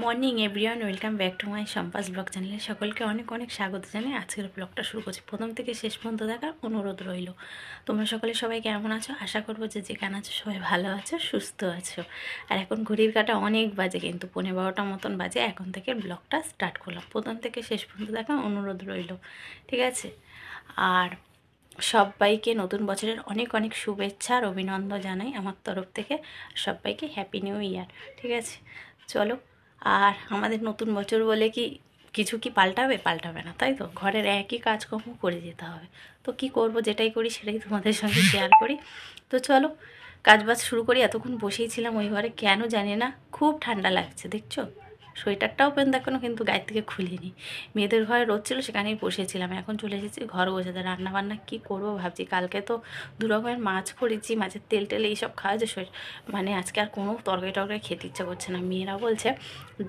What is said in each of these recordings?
Morning everyone, welcome back to my সম্পাস blog চ্যানেলে সকলকে অনেক অনেক স্বাগত জানাই। আজকের ব্লগটা শুরু করছি। প্রথম থেকে শেষ পর্যন্ত দেখার অনুরোধ রইল। তোমরা সবাই কেমন আছো? আশা করবো যে যেখানে আছো সবাই ভালো আছো, সুস্থ আছো। আর এখন ঘড়ির কাঁটা অনেক বাজে, কিন্তু 11:30 মতন বাজে। এখন থেকে ব্লগটা স্টার্ট করলাম। প্রথম থেকে শেষ পর্যন্ত দেখার অনুরোধ রইল, ঠিক আছে? আর সবাইকে নতুন বছরের অনেক অনেক শুভেচ্ছা আর অভিনন্দন জানাই আমার তরফ থেকে। সবাইকে হ্যাপি নিউ ইয়ার, ঠিক আছে? চলো। আর আমাদের নতুন বছর বলে কি কিছু কি পাল্টাবে না, তাই তো? ঘরের একই কাজকর্ম করে যেতে হবে। তো কি করব, যেটাই করি সেটাই তোমাদের সঙ্গে শেয়ার করি। তো চলো কাজবাজ শুরু করি। এতক্ষণ বসেই ছিলাম ওই ঘরে, কেন জানি না খুব ঠান্ডা লাগছে, দেখছো? সোয়েটারটাও পেন এখনো কিন্তু গায়ে থেকে খুলিনি। মেয়েদের ঘরে রোদ ছিল, সেখানেই বসেছিলাম। এখন চলে এসেছি ঘর বসেতে। রান্নাবান্না কী করবো ভাবছি। কালকে তো দু রকমের মাছ করেছি, মাছের তেল টেল এইসব খাওয়া যে মানে আজকে আর কোনো তরকারি খেতে ইচ্ছা করছে না। মেয়েরা বলছে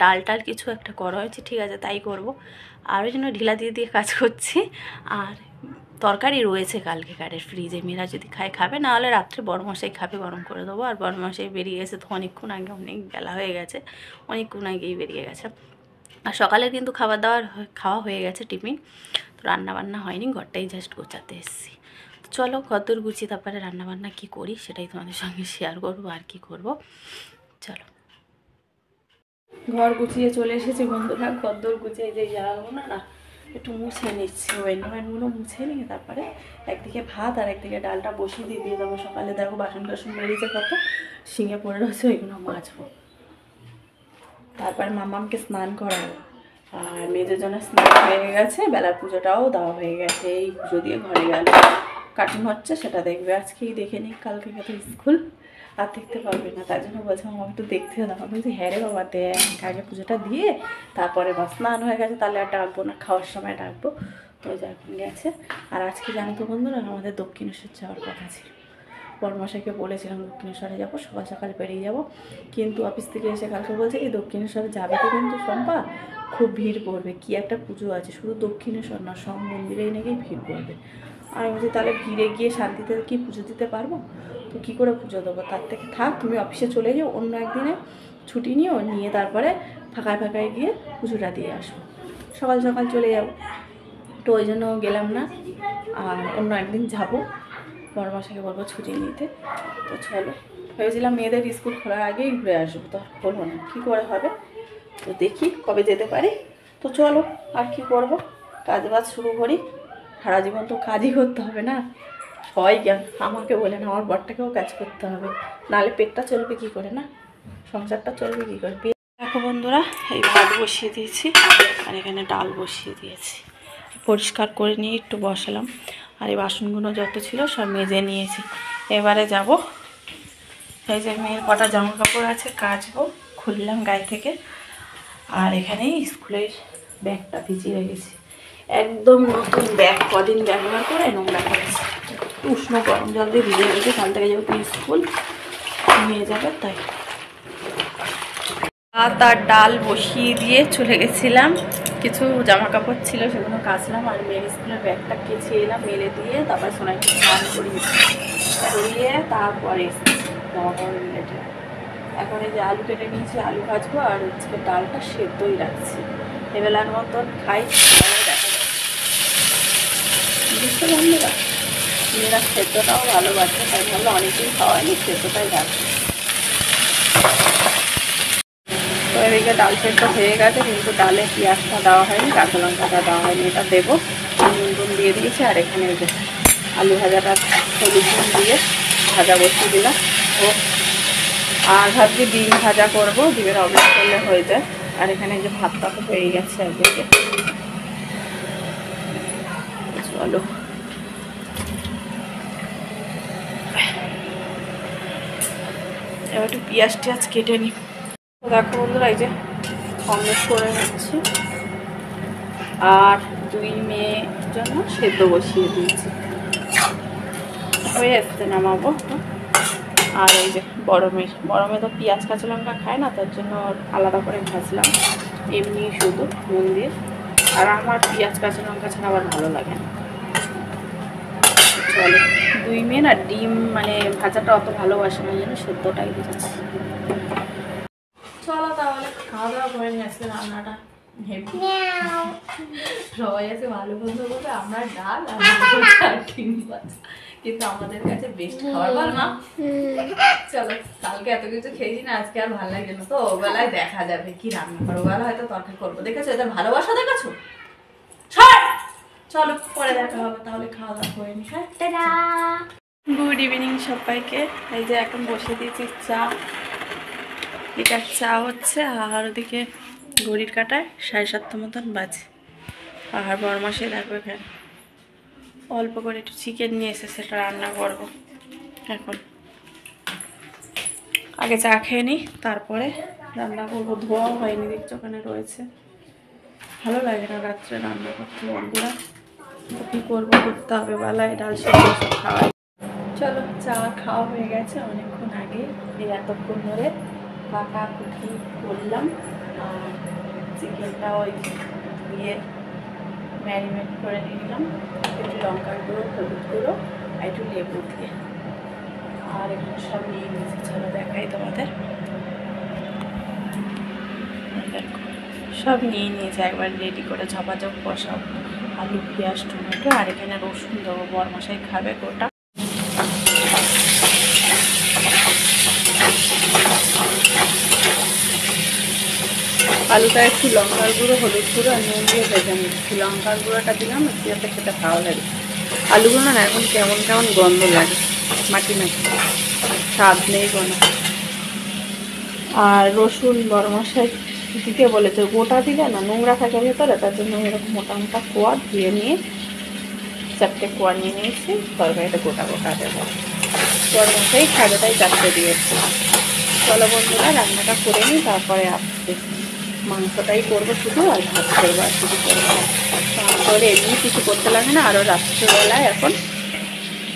ডাল টাল কিছু একটা করা হয়েছে, ঠিক আছে তাই করব। আর ওই জন্য ঢিলা দিয়ে কাজ করছি। আর তরকারি রয়েছে কালকেকারের ফ্রিজে, মেয়েরা যদি খাবে, না হলে রাত্রে বড়মশাই খাবে, গরম করে দেবো। আর বড়মশাই বেরিয়ে গেছে তো অনেকক্ষণ আগে, অনেক বেলা হয়ে গেছে, অনেকক্ষণ আগেই বেরিয়ে গেছে। আর সকালে কিন্তু খাওয়া হয়ে গেছে, টিফিন। তো রান্নাবান্না হয়নি, ঘরটাই জাস্ট গোছাতে এসেছি। তো চলো ঘরদোর গুছিয়ে তারপরে রান্নাবান্না কী করি সেটাই তোমাদের সঙ্গে শেয়ার করবো। আর কি করব, চলো। ঘর গুছিয়ে চলে এসেছি বন্ধুরা। ঘরদোর গুছিয়ে যে জায়গাগুলো না একটু মুছে নিচ্ছি, ওয়েনগুলো মুছে নিয়ে তারপরে একদিকে ভাত আর একদিকে ডালটা বসিয়ে দিয়ে দেবো। সকালে দেখো বাসন টাসন বেরিয়েছে কত, শিঙে পড়ে রয়েছে, ওইগুলো মাজবো। তারপরে মামামকে স্নান করাবো। আর মেয়েদের জন্য স্নান হয়ে গেছে, বেলার পুজোটাও দেওয়া হয়ে গেছে। এই পুজো দিয়ে ঘরে গেল কার্টুন হচ্ছে, সেটা দেখবে। আজকেই দেখে নিই, কালকে তো স্কুল আর দেখতে পারবে না। তার জন্য বলছে আমার একটু দেখতে হবে। বলছি হ্যাঁ রে বাবা, দেখ আগে পুজোটা দিয়ে তারপরে বা স্নান হয়ে গেছে, তাহলে আর ডাকবো না, খাওয়ার সময় ডাকবো। তো যখন গেছে। আর আজকে জানো তো বন্ধুরা, আমাদের দক্ষিণেশ্বর যাওয়ার কথা ছিল। বড়মশাইকে বলেছিলাম দক্ষিণেশ্বরে যাবো, সকাল সকাল বেরিয়ে যাব। কিন্তু অফিস থেকে এসে কালকে বলছে কি দক্ষিণেশ্বরে যাবে তো, কিন্তু শম্পা খুব ভিড় পড়বে, কি একটা পুজো আছে, শুধু দক্ষিণেশ্বর না সব মন্দিরেই নাকি ভিড় পড়বে। আমি বলছি তাহলে ভিড়ে গিয়ে শান্তিতে কি পুজো দিতে পারবো? তো কী করে পুজো দেবো? তার থেকে থাক, তুমি অফিসে চলে যাও, অন্য একদিনে ছুটি নিয়ে তারপরে ফাঁকায় গিয়ে পুজোটা দিয়ে আসবো। সকাল সকাল চলে যাবো। তো ওই জন্য গেলাম না, আর অন্য একদিন যাবো। বড়মশাইকে বলবো ছুটি নিতে। তো চলো, ভেবেছিলাম মেয়েদের স্কুল খোলার আগেই ঘুরে আসবো, তো হলো না, কী করে হবে? তো দেখি কবে যেতে পারি। তো চলো, আর কি করব, কাজবাজ শুরু করি। সারা জীবন তো কাজই করতে হবে না, সবাই জ্ঞান আমাকে বলে না, আমার বরটাকেও কাজ করতে হবে, নাহলে পেটটা চলবে কী করে, না সংসারটা চলবে কী করে। দেখো বন্ধুরা, এই ভাত বসিয়ে দিয়েছি আর এখানে ডাল বসিয়ে দিয়েছি। পরিষ্কার করে নিয়ে একটু বসালাম। আর এই বাসনগুলো যত ছিল সব মেজে নিয়েছি। এবারে যাব, এই যে মেয়ের কটা জামা কাপড় আছে কাচবো, খুললাম গায়ে থেকে। আর এখানে স্কুলের ব্যাগটা ভিজিয়ে রেখেছি, একদম নতুন ব্যাগ, কদিন ব্যবহার করে নোংরা করেছি। উষ্ণ গরম জল দিয়ে ভিজিয়ে রেখেছি, কাল থেকে যেহেতু স্কুল নিয়ে যাবে তাই। ভাত আর ডাল বসিয়ে দিয়ে চলে গেছিলাম, কিছু জামা কাপড় ছিল সেগুলো কাচলাম। আর মেয়ের স্কুলের ব্যাগটা কেচে এলাম, মেলে দিয়ে তারপরে সোনাইকে স্নান করিয়ে তারপরে জামা কাপড় মেলে। এখন এই যে আলু কেটে নিয়েছি, আলু ভাজবো। আর হচ্ছে ডালটা সেদ্ধই রাখছি, এবেলার মতন খাই, দেখা যাবে। বুঝতে বন্ধুরা, মেয়েরা সেদ্ধটাও ভালোবাসে, তাই ভাবলো অনেকদিন খাওয়া হয়নি, সেদ্ধটাই রাখছি। তো এদিকে ডাল সেদ্ধ হয়ে গেছে, কিন্তু ডালে পেঁয়াজটা দেওয়া হয়নি, কাঁচা লঙ্কাটা দেওয়া হয়নি, এটা দেবো। নুন দিয়ে দিয়েছি। আর এখানে এই যে আলু ভাজাটা হলুদ নুন দিয়ে ভাজা বসিয়ে দিলাম। ও আর ভাবছি ডিম ভাজা করবো, ডিমের অমলেট করলে হয়ে যায়। আর এখানে যে ভাতটা তো হয়ে গেছে একদিকে। চলো এবার একটু পেঁয়াজ টিয়াজ কেটে নিই। দেখো বন্ধুরা, এই যে অমলেট করে নিচ্ছি। আর 2 মেয়ের জন্য সেদ্ধ বসিয়ে দিয়েছি, হয়ে আসতে নামাবো। আর এই যে বড় মেয়ে তো পেঁয়াজ কাঁচা লঙ্কা খায় না, তার জন্য আলাদা করে ভাজলাম, এমনি শুধু নুন দিয়ে। আর আমার পেঁয়াজ কাঁচা লঙ্কা ছাড়া আবার ভালো লাগে না। চলো, 2 মেয়ে না ডিম মানে ভাজাটা অত ভালোবাসে না, যেন সেদ্ধটাই দিচ্ছি। চলো তাহলে খাওয়া দাওয়া করে নিয়ে আজকে রান্নাটা হেভি। সবাই আছে ভালো বন্ধ করবে, আমরা ডাল আর ডিম ভাজা, কিন্তু আমাদের কাছে বেস্ট খাবার। বল মা। চলো, কালকে এত কিছু খেয়েছি না, আজকে আর ভালো লাগে না তো। ওবেলায় দেখা যাবে কি রান্না করবো, ওবেলা হয়তো তরকারি করবো। দেখেছো এদের ভালোবাসা, দেখেছো? চলো পরে দেখা হবে তাহলে, খাওয়া দাওয়া করে নি। হ্যাঁ, গুড ইভিনিং সবাইকে। এই যে এখন বসে দিয়েছি চা, এটার চা হচ্ছে। আর ওদিকে ঘড়ির কাটায় 7:30 মতন বাজে। আর বড় মাসে দেখো এখানে অল্প করে একটু চিকেন নিয়ে এসে সেটা রান্না করবো এখন। আগে চা খেয়ে নিই, তারপরে রান্না করবো। ধোয়াও হয়নি, দেখছো ওখানে রয়েছে। ভালো লাগে না রাত্রে রান্না করতে বন্ধুরা, তো কী করবো, করতে হবে। বেলায় ডাল সেদ্ধ সব খাওয়াই। চলো, চা খাওয়া হয়ে গেছে অনেকক্ষণ আগে। এই এতক্ষণ ধরে কাটাকুটি করলাম। আর চিকেনটা ওই দিয়ে ম্যারিনেট করে নিলাম, একটু লঙ্কার গুঁড়ো, হলুদ গুঁড়ো, আর একটু লেবু দিয়ে। আর এখানে সব নিয়ে নিয়েছি, চলো দেখাই তোমাদের। সব নিয়ে নিয়েছে একবার রেডি করে, ঝপাঝপ বসাবো। আলু, পেঁয়াজ, টমেটো, আর এখানে রসুন দেবো, বরমশাই খাবে গোটা। আলুটা একটু লঙ্কার গুঁড়ো, হলুদ গুঁড়ো আর নুন দিয়ে ভেজে নিচ্ছি। লঙ্কার গুঁড়োটা দিলাম, একটু যাতে খেতে ভালো লাগে। আলুগুলো না এখন কেমন কেমন গন্ধ লাগে, মাটি মাটি, স্বাদ নেই কোনো। আর রসুন বরমশাই দিতে বলেছে, গোটা দিলে না নোংরা থাকে ভেতরে, তার জন্য এরকম মোটা মোটা কোয়া ধুয়ে নিয়ে 4টে কোয়া নিয়ে নিয়েছি। তরকারিটা গোটা গোটা দেবো, বরমশাই খাবে তাই 4টে দিয়েছে। চলো বন্ধুরা, রান্নাটা করে নিই, তারপরে আসছে। মাংসটাই করবো শুধু, আর ভাত করবো, আর কিছু করবো না। তারপরে এমনি কিছু করতে লাগে না। আরও রাত্রেবেলায় এখন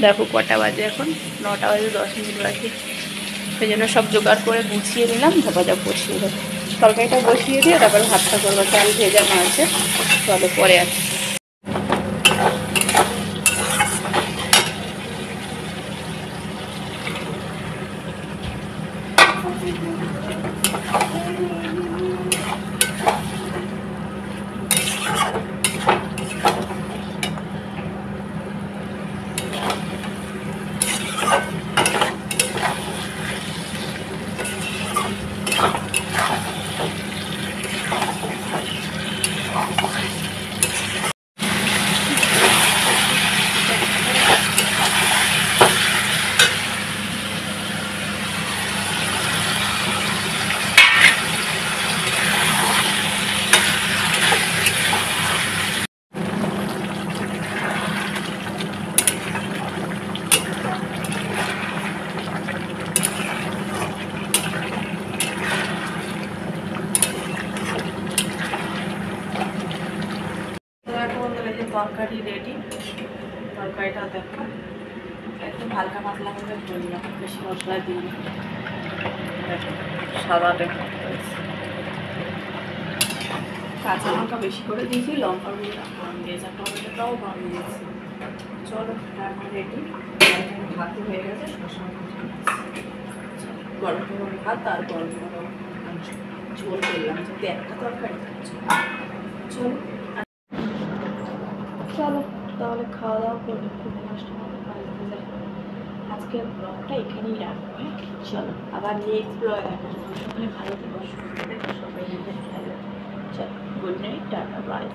দেখো কটা বাজে, এখন 9টা বাজে 10 মিনিট বাকি। সেই জন্য সব জোগাড় করে গুছিয়ে নিলাম, ঝপাঝপ বসিয়ে দেবো। তরকারিটা বসিয়ে দিয়ে তারপরে ভাতটা করবো, চাল ভেজানো আছে। চলো পরে আসি। তরকারি রেডি। তরকারিটা দেখো একটু হালকা পাতলা করে করলাম, বেশি মশলা দিই। দেখো সাদা দেখো, কাঁচা লঙ্কা বেশি করে দিয়েছি, লঙ্কা গুঁড়োটা কম দিয়েছি, আর টমেটোটাও কম দিয়েছি। চলো রান্না রেডি। ভাতও হয়ে গেছে, শসা গরম গরম ভাত আর গরম গরম মাংস ঝোল করলাম, যাতে একটা তরকারি। চলো চলো তাহলে খাওয়া দাওয়া করবো, খুব কষ্ট মতো বাড়িতে যাই। আজকের ব্লগটা এখানেই রাখবো। হ্যাঁ চলো, আবার নেক্সট ব্লগ দেখা যাবে। সবাই ভালো থেকো, সুস্থ থেকো, সবাই নিজের খেয়াল রাখো। চলো, গুড নাইট, টাটা, বাই।